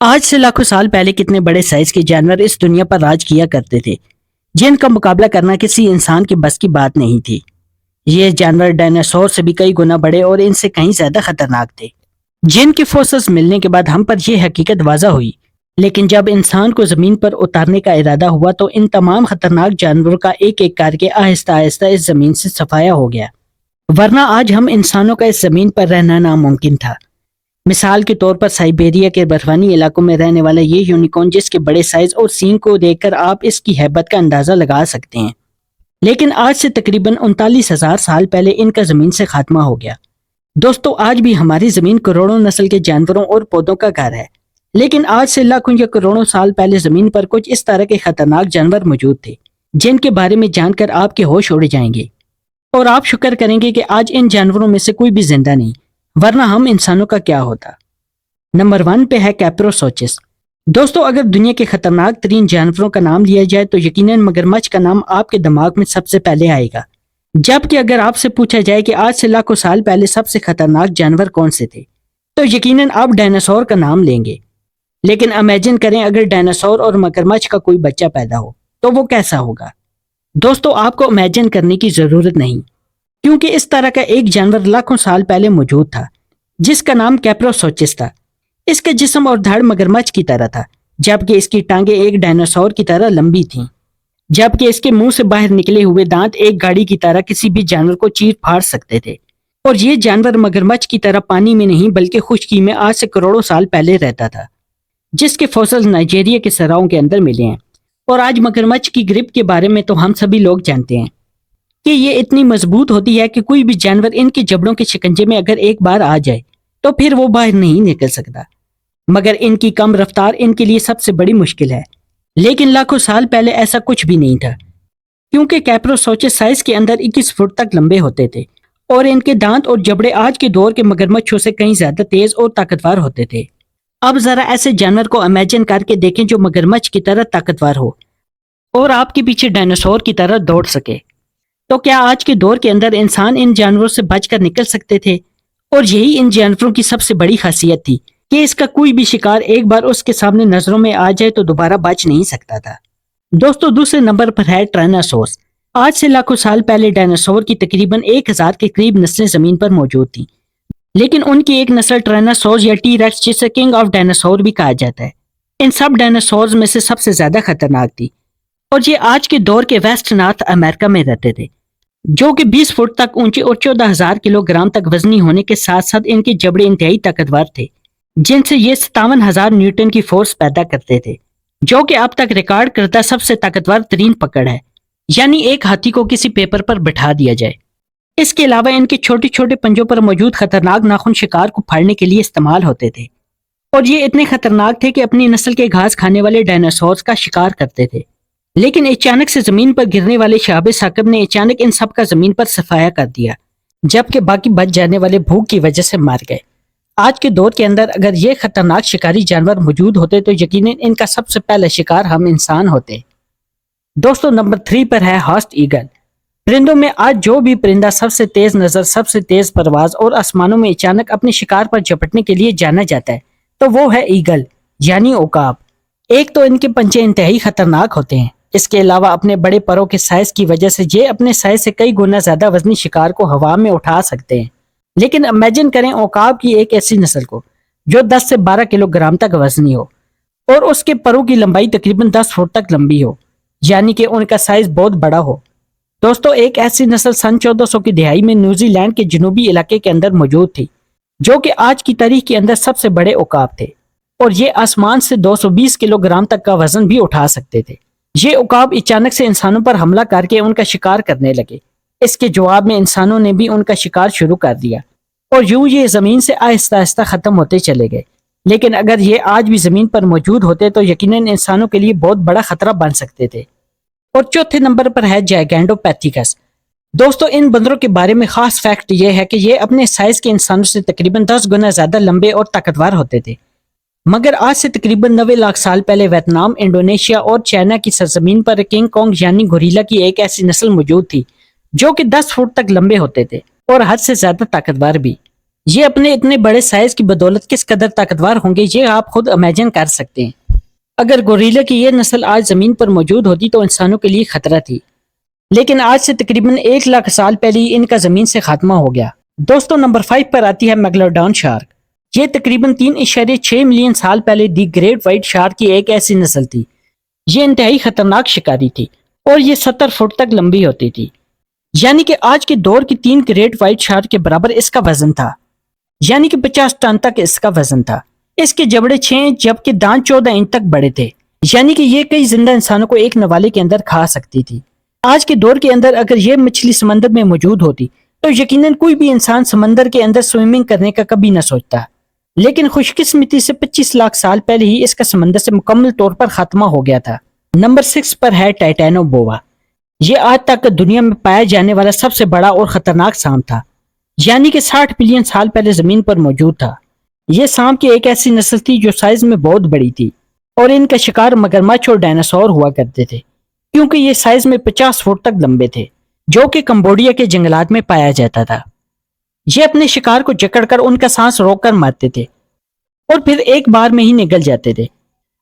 آج سے لاکھوں سال پہلے کتنے بڑے سائز کے جانور اس دنیا پر راج کیا کرتے تھے جن کا مقابلہ کرنا کسی انسان کے بس کی بات نہیں تھی۔ یہ جانور ڈائناسور سے بھی کئی گنا بڑے اور ان سے کہیں زیادہ خطرناک تھے، جن کے فوسلز ملنے کے بعد ہم پر یہ حقیقت واضح ہوئی۔ لیکن جب انسان کو زمین پر اتارنے کا ارادہ ہوا تو ان تمام خطرناک جانوروں کا ایک ایک کر کے آہستہ آہستہ اس زمین سے صفایا ہو گیا، ورنہ آج ہم انسانوں کا اس زمین پر رہنا ناممکن تھا۔ مثال کے طور پر سائبیریا کے برفانی علاقوں میں رہنے والا یہ یونیکارن، جس کے بڑے سائز اور سینگ کو دیکھ کر آپ اس کی ہیبت کا اندازہ لگا سکتے ہیں، لیکن آج سے تقریباً 39,000 سال پہلے ان کا زمین سے خاتمہ ہو گیا۔ دوستو، آج بھی ہماری زمین کروڑوں نسل کے جانوروں اور پودوں کا گھر ہے، لیکن آج سے لاکھوں یا کروڑوں سال پہلے زمین پر کچھ اس طرح کے خطرناک جانور موجود تھے جن کے بارے میں جان کر آپ کے ہوش اڑ جائیں گے، اور آپ شکر کریں گے کہ آج ان جانوروں میں سے کوئی بھی زندہ نہیں، ورنہ ہم انسانوں کا کیا ہوتا۔ نمبر 1 پہ ہے کیپروسوچس۔ دوستو، اگر دنیا کے خطرناک ترین جانوروں کا نام لیا جائے تو یقیناً مگرمچھ کا نام آپ کے دماغ میں سب سے پہلے آئے گا، جبکہ اگر آپ سے پوچھا جائے کہ آج سے لاکھوں سال پہلے سب سے خطرناک جانور کون سے تھے تو یقیناً آپ ڈائناسور کا نام لیں گے۔ لیکن امیجن کریں اگر ڈائناسور اور مگرمچھ کا کوئی بچہ پیدا ہو تو وہ کیسا ہوگا؟ دوستو، آپ کو امیجن کرنے کی ضرورت نہیں، کیونکہ اس طرح کا ایک جانور لاکھوں سال پہلے موجود تھا جس کا نام کیپروسوچس تھا۔ اس کا جسم اور دھڑ مگرمچھ کی طرح تھا، جبکہ اس کی ٹانگیں ایک ڈائناسور کی طرح لمبی تھیں، جبکہ اس کے منہ سے باہر نکلے ہوئے دانت ایک گاڑی کی طرح کسی بھی جانور کو چیر پھاڑ سکتے تھے۔ اور یہ جانور مگرمچھ کی طرح پانی میں نہیں بلکہ خشکی میں آج سے کروڑوں سال پہلے رہتا تھا، جس کے فوسل نائجیریا کے صحراؤں کے اندر ملے ہیں۔ اور آج مگرمچھ کی گرپ کے بارے میں تو ہم سبھی لوگ جانتے ہیں کہ یہ اتنی مضبوط ہوتی ہے کہ کوئی بھی جانور ان کے جبڑوں کے شکنجے میں اگر ایک بار آ جائے تو پھر وہ باہر نہیں نکل سکتا، مگر ان کی کم رفتار ان کے لیے سب سے بڑی مشکل ہے۔ لیکن لاکھوں سال پہلے ایسا کچھ بھی نہیں تھا، کیونکہ کیپروسوچس سائز کے اندر 21 فٹ تک لمبے ہوتے تھے اور ان کے دانت اور جبڑے آج کے دور کے مگرمچھوں سے کہیں زیادہ تیز اور طاقتور ہوتے تھے۔ اب ذرا ایسے جانور کو امیجن کر کے دیکھیں جو مگرمچھ کی طرح طاقتور ہو اور آپ کے پیچھے ڈائناسور کی طرح دوڑ سکے۔ تو کیا آج کے دور کے اندر انسان ان جانوروں سے بچ کر نکل سکتے تھے؟ اور یہی ان جانوروں کی سب سے بڑی خاصیت تھی کہ اس کا کوئی بھی شکار ایک بار اس کے سامنے نظروں میں آ جائے تو دوبارہ بچ نہیں سکتا تھا۔ دوستو، دوسرے نمبر پر ہے ٹرائناسورس۔ آج سے لاکھوں سال پہلے ڈائناسور کی تقریباً 1000 کے قریب نسلیں زمین پر موجود تھیں، لیکن ان کی ایک نسل ٹرائناسورس یا ٹی ریکس، جسے کنگ آف ڈائناسور بھی کہا جاتا ہے، ان سب ڈائناسورز میں سے سب سے زیادہ خطرناک تھی، اور یہ آج کے دور کے ویسٹ نارتھ امریکہ میں رہتے تھے، جو کہ 20 فٹ تک اونچے اور 14,000 کلو گرام تک وزنی ہونے کے ساتھ ساتھ ان کے جبڑے انتہائی طاقتور تھے، جن سے یہ 57,000 نیوٹن کی فورس پیدا کرتے تھے، جو کہ اب تک ریکارڈ کردہ سب سے طاقتور ترین پکڑ ہے، یعنی ایک ہاتھی کو کسی پیپر پر بٹھا دیا جائے۔ اس کے علاوہ ان کے چھوٹے چھوٹے پنجوں پر موجود خطرناک ناخن شکار کو پھاڑنے کے لیے استعمال ہوتے تھے، اور یہ اتنے خطرناک تھے کہ اپنی نسل کے گھاس کھانے والے ڈائناسورز کا شکار کرتے تھے۔ لیکن اچانک سے زمین پر گرنے والے شہاب ثاقب نے اچانک ان سب کا زمین پر صفایا کر دیا، جبکہ باقی بچ جانے والے بھوک کی وجہ سے مر گئے۔ آج کے دور کے اندر اگر یہ خطرناک شکاری جانور موجود ہوتے تو یقیناً ان کا سب سے پہلا شکار ہم انسان ہوتے۔ دوستو، نمبر 3 پر ہے ہاسٹ ایگل۔ پرندوں میں آج جو بھی پرندہ سب سے تیز نظر، سب سے تیز پرواز اور آسمانوں میں اچانک اپنے شکار پر جھپٹنے کے لیے جانا جاتا ہے تو وہ ہے ایگل، یعنی عقاب۔ ایک تو ان کے پنجے انتہائی خطرناک ہوتے ہیں، اس کے علاوہ اپنے بڑے پروں کے سائز کی وجہ سے یہ اپنے سائز سے کئی گنا زیادہ وزنی شکار کو ہوا میں اٹھا سکتے ہیں۔ لیکن امیجن کریں عقاب کی ایک ایسی نسل کو جو 10 سے 12 کلو گرام تک وزنی ہو اور اس کے پروں کی لمبائی تقریباً 10 فٹ تک لمبی ہو، یعنی کہ ان کا سائز بہت بڑا ہو۔ دوستو، ایک ایسی نسل سن 1400 کی دہائی میں نیوزی لینڈ کے جنوبی علاقے کے اندر موجود تھی، جو کہ آج کی تاریخ کے اندر سب سے بڑے عقاب تھے، اور یہ آسمان سے 220 کلو گرام تک کا وزن بھی اٹھا سکتے تھے۔ یہ عقاب اچانک سے انسانوں پر حملہ کر کے ان کا شکار کرنے لگے۔ اس کے جواب میں انسانوں نے بھی ان کا شکار شروع کر دیا، اور یوں یہ زمین سے آہستہ آہستہ ختم ہوتے چلے گئے۔ لیکن اگر یہ آج بھی زمین پر موجود ہوتے تو یقیناً انسانوں کے لیے بہت بڑا خطرہ بن سکتے تھے۔ اور چوتھے نمبر پر ہے جائگینڈوپیتھیکس۔ دوستو، ان بندروں کے بارے میں خاص فیکٹ یہ ہے کہ یہ اپنے سائز کے انسانوں سے تقریباً 10 گنا زیادہ لمبے اور طاقتور ہوتے تھے، مگر آج سے تقریباً 90 لاکھ سال پہلے ویتنام، انڈونیشیا اور چائنا کی سرزمین پر کنگ کونگ یعنی گوریلا کی ایک ایسی نسل موجود تھی جو کہ 10 فٹ تک لمبے ہوتے تھے اور حد سے زیادہ طاقتور بھی، یہ اپنے اتنے بڑے سائز کی بدولت کس قدر طاقتور ہوں گے یہ آپ خود امیجن کر سکتے ہیں۔ اگر گوریلا کی یہ نسل آج زمین پر موجود ہوتی تو انسانوں کے لیے خطرہ تھی، لیکن آج سے تقریباً 1 لاکھ سال پہلے ہی ان کا زمین سے خاتمہ ہو گیا۔ دوستو نمبر 5 پر آتی ہے میگالوڈون شارک۔ یہ تقریباً 3.6 ملین سال پہلے دی گریٹ وائٹ شارک کی ایک ایسی نسل تھی۔ یہ انتہائی خطرناک شکاری تھی اور یہ 70 فٹ تک لمبی ہوتی تھی، یعنی کہ آج کے دور کی 3 گریٹ وائٹ شارک کے برابر اس کا وزن تھا، یعنی کہ 50 ٹن تک اس کا وزن تھا۔ اس کے جبڑے 6 جبکہ دانت 14 انچ تک بڑے تھے، یعنی کہ یہ کئی زندہ انسانوں کو ایک نوالے کے اندر کھا سکتی تھی۔ آج کے دور کے اندر اگر یہ مچھلی سمندر میں موجود ہوتی تو یقیناً کوئی بھی انسان سمندر کے اندر سوئمنگ کرنے کا کبھی نہ سوچتا، لیکن خوش قسمتی سے 25 لاکھ سال پہلے ہی اس کا سمندر سے مکمل طور پر خاتمہ ہو گیا تھا۔ نمبر 6 پر ہے ٹائٹینو بوا۔ یہ آج تک دنیا میں پایا جانے والا سب سے بڑا اور خطرناک سانپ تھا، یعنی کہ 60 ملین سال پہلے زمین پر موجود تھا۔ یہ سانپ کی ایک ایسی نسل تھی جو سائز میں بہت بڑی تھی اور ان کا شکار مگرمچھ اور ڈائناسور ہوا کرتے تھے، کیونکہ یہ سائز میں 50 فٹ تک لمبے تھے، جو کہ کمبوڈیا کے جنگلات میں پایا جاتا تھا۔ یہ اپنے شکار کو جکڑ کر ان کا سانس روک کر مارتے تھے اور پھر ایک بار میں ہی نگل جاتے تھے۔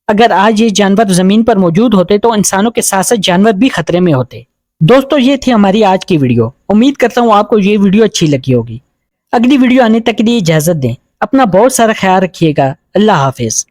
اگر آج یہ جانور زمین پر موجود ہوتے تو انسانوں کے ساتھ ساتھ جانور بھی خطرے میں ہوتے۔ دوستو یہ تھی ہماری آج کی ویڈیو، امید کرتا ہوں آپ کو یہ ویڈیو اچھی لگی ہوگی۔ اگلی ویڈیو آنے تک کے لیے اجازت دیں، اپنا بہت سارا خیال رکھیے گا، اللہ حافظ۔